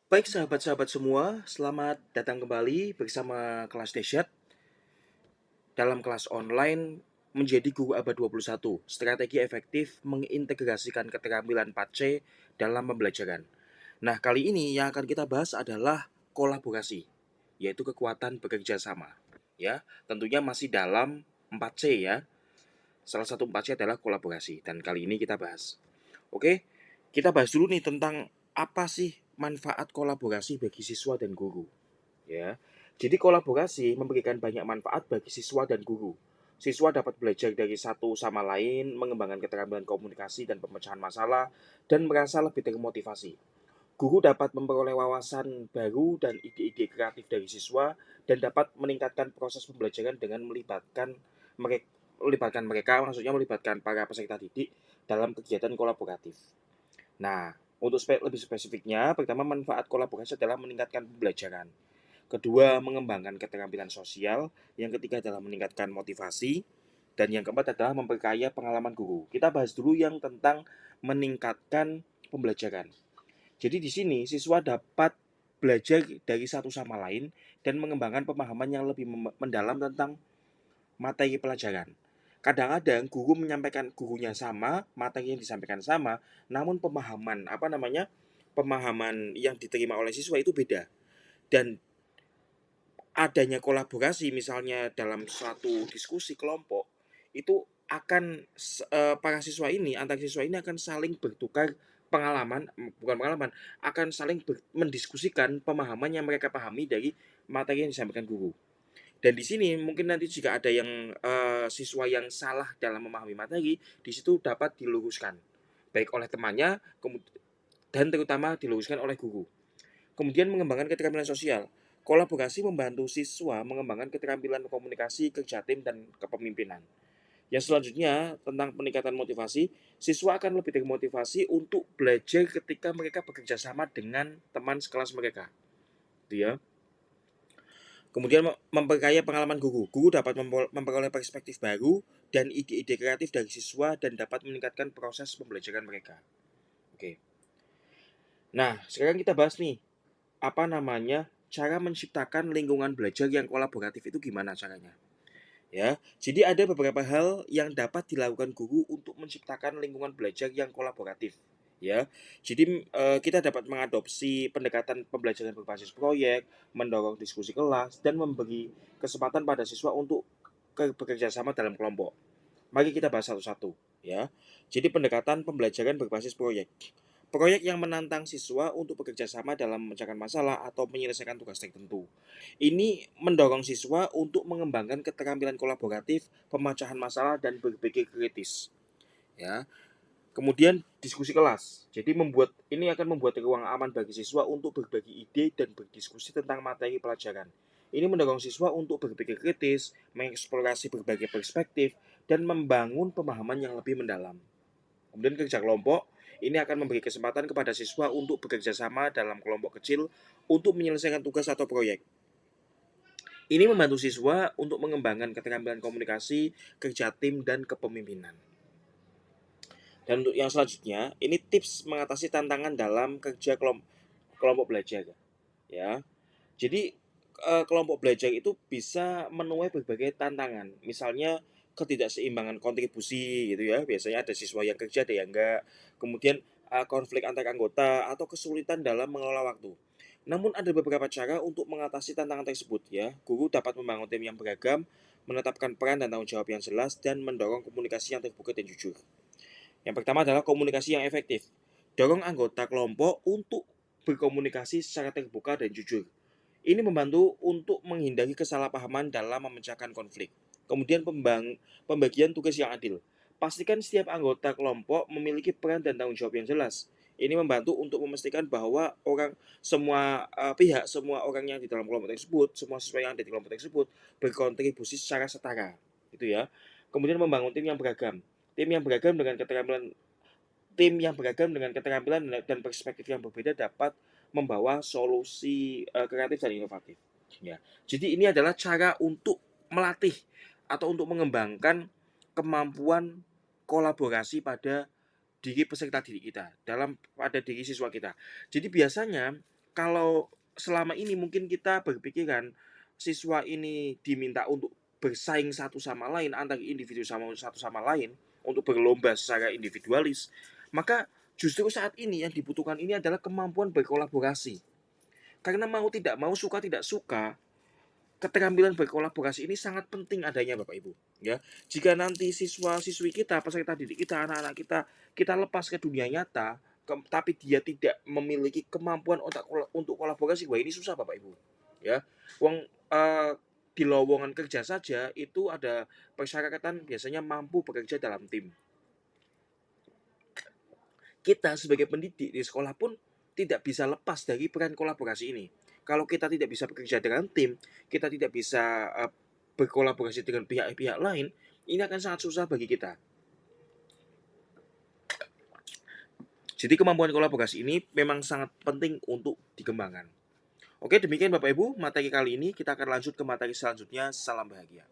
Baik sahabat-sahabat semua, selamat datang kembali bersama kelas Dahsyat dalam kelas online menjadi guru abad 21. Strategi efektif mengintegrasikan keterampilan 4C dalam pembelajaran. Nah, kali ini yang akan kita bahas adalah kolaborasi, yaitu kekuatan bekerja sama. Ya, tentunya masih dalam 4C ya. Salah satu 4C adalah kolaborasi dan kali ini kita bahas. Oke, kita bahas dulu nih tentang apa sih manfaat kolaborasi bagi siswa dan guru. Ya. Jadi kolaborasi memberikan banyak manfaat bagi siswa dan guru. Siswa dapat belajar dari satu sama lain, mengembangkan keterampilan komunikasi dan pemecahan masalah, dan merasa lebih termotivasi. Guru dapat memperoleh wawasan baru dan ide-ide kreatif dari siswa dan dapat meningkatkan proses pembelajaran dengan melibatkan mereka, maksudnya melibatkan para peserta didik dalam kegiatan kolaboratif. Nah, untuk lebih spesifiknya, pertama manfaat kolaborasi adalah meningkatkan pembelajaran. Kedua, mengembangkan keterampilan sosial. Yang ketiga adalah meningkatkan motivasi. Dan yang keempat adalah memperkaya pengalaman guru. Kita bahas dulu yang tentang meningkatkan pembelajaran. Jadi di sini siswa dapat belajar dari satu sama lain dan mengembangkan pemahaman yang lebih mendalam tentang materi pelajaran. Kadang-kadang guru menyampaikan gurunya sama, materi yang disampaikan sama, namun pemahaman yang diterima oleh siswa itu beda. Dan adanya kolaborasi misalnya dalam suatu diskusi kelompok itu akan para siswa ini antar siswa ini akan saling bertukar pengalaman, bukan pengalaman, akan saling mendiskusikan pemahaman yang mereka pahami dari materi yang disampaikan guru. Dan di sini mungkin nanti jika ada yang siswa yang salah dalam memahami materi, di situ dapat diluruskan baik oleh temannya dan terutama diluruskan oleh guru. Kemudian mengembangkan keterampilan sosial. Kolaborasi membantu siswa mengembangkan keterampilan komunikasi, kerja tim, dan kepemimpinan. Yang selanjutnya tentang peningkatan motivasi, siswa akan lebih termotivasi untuk belajar ketika mereka bekerja sama dengan teman sekelas mereka. Gitu ya. Kemudian memperkaya pengalaman guru. Guru dapat memperoleh perspektif baru dan ide-ide kreatif dari siswa dan dapat meningkatkan proses pembelajaran mereka. Oke. Nah, sekarang kita bahas nih cara menciptakan lingkungan belajar yang kolaboratif itu gimana caranya? Ya, jadi ada beberapa hal yang dapat dilakukan guru untuk menciptakan lingkungan belajar yang kolaboratif. Ya, jadi kita dapat mengadopsi pendekatan pembelajaran berbasis proyek, mendorong diskusi kelas, dan memberi kesempatan pada siswa untuk bekerja sama dalam kelompok. Mari kita bahas satu-satu. Ya, jadi pendekatan pembelajaran berbasis proyek. Proyek yang menantang siswa untuk bekerja sama dalam memecahkan masalah atau menyelesaikan tugas tertentu. Ini mendorong siswa untuk mengembangkan keterampilan kolaboratif, pemecahan masalah, dan berpikir kritis. Ya. Kemudian diskusi kelas. Jadi ini akan membuat ruang aman bagi siswa untuk berbagi ide dan berdiskusi tentang materi pelajaran. Ini mendorong siswa untuk berpikir kritis, mengeksplorasi berbagai perspektif, dan membangun pemahaman yang lebih mendalam. Kemudian kerja kelompok, ini akan memberi kesempatan kepada siswa untuk bekerja sama dalam kelompok kecil untuk menyelesaikan tugas atau proyek. Ini membantu siswa untuk mengembangkan keterampilan komunikasi, kerja tim, dan kepemimpinan. Dan untuk yang selanjutnya, ini tips mengatasi tantangan dalam kerja kelompok belajar. Ya, jadi kelompok belajar itu bisa menuai berbagai tantangan. Misalnya ketidakseimbangan kontribusi gitu ya. Biasanya ada siswa yang kerja, ada yang enggak. Kemudian konflik antar anggota atau kesulitan dalam mengelola waktu. Namun ada beberapa cara untuk mengatasi tantangan tersebut ya. Guru dapat membangun tim yang beragam, menetapkan peran dan tanggung jawab yang jelas, dan mendorong komunikasi yang terbuka dan jujur. Yang pertama adalah komunikasi yang efektif. Dorong anggota kelompok untuk berkomunikasi secara terbuka dan jujur. Ini membantu untuk menghindari kesalahpahaman dalam memecahkan konflik. Kemudian pembagian tugas yang adil. Pastikan setiap anggota kelompok memiliki peran dan tanggung jawab yang jelas. Ini membantu untuk memastikan bahwa semua orang yang di dalam kelompok tersebut, semua siswa yang ada di kelompok tersebut berkontribusi secara setara, gitu ya. Kemudian membangun tim yang beragam. Tim yang beragam dengan keterampilan Tim yang beragam dengan keterampilan dan perspektif yang berbeda dapat membawa solusi kreatif dan inovatif. Ya. Jadi ini adalah cara untuk melatih atau untuk mengembangkan kemampuan kolaborasi pada diri peserta didik kita pada diri siswa kita. Jadi biasanya kalau selama ini mungkin kita berpikiran siswa ini diminta untuk bersaing satu sama lain, antar individu satu sama lain, untuk berlomba secara individualis, maka justru saat ini yang dibutuhkan ini adalah kemampuan berkolaborasi. Karena mau tidak mau, suka tidak suka, keterampilan berkolaborasi ini sangat penting adanya Bapak Ibu, ya. Jika nanti siswa-siswi kita, peserta didik kita, anak-anak kita lepas ke dunia nyata, tapi dia tidak memiliki kemampuan untuk kolaborasi, wah ini susah Bapak Ibu, ya. Wong di lowongan kerja saja itu ada persyaratan biasanya mampu bekerja dalam tim. Kita sebagai pendidik di sekolah pun tidak bisa lepas dari peran kolaborasi ini. Kalau kita tidak bisa bekerja dengan tim, kita tidak bisa berkolaborasi dengan pihak-pihak lain, ini akan sangat susah bagi kita. Jadi kemampuan kolaborasi ini memang sangat penting untuk dikembangkan. Oke, demikian Bapak Ibu, materi kali ini. Kita akan lanjut ke materi selanjutnya. Salam bahagia.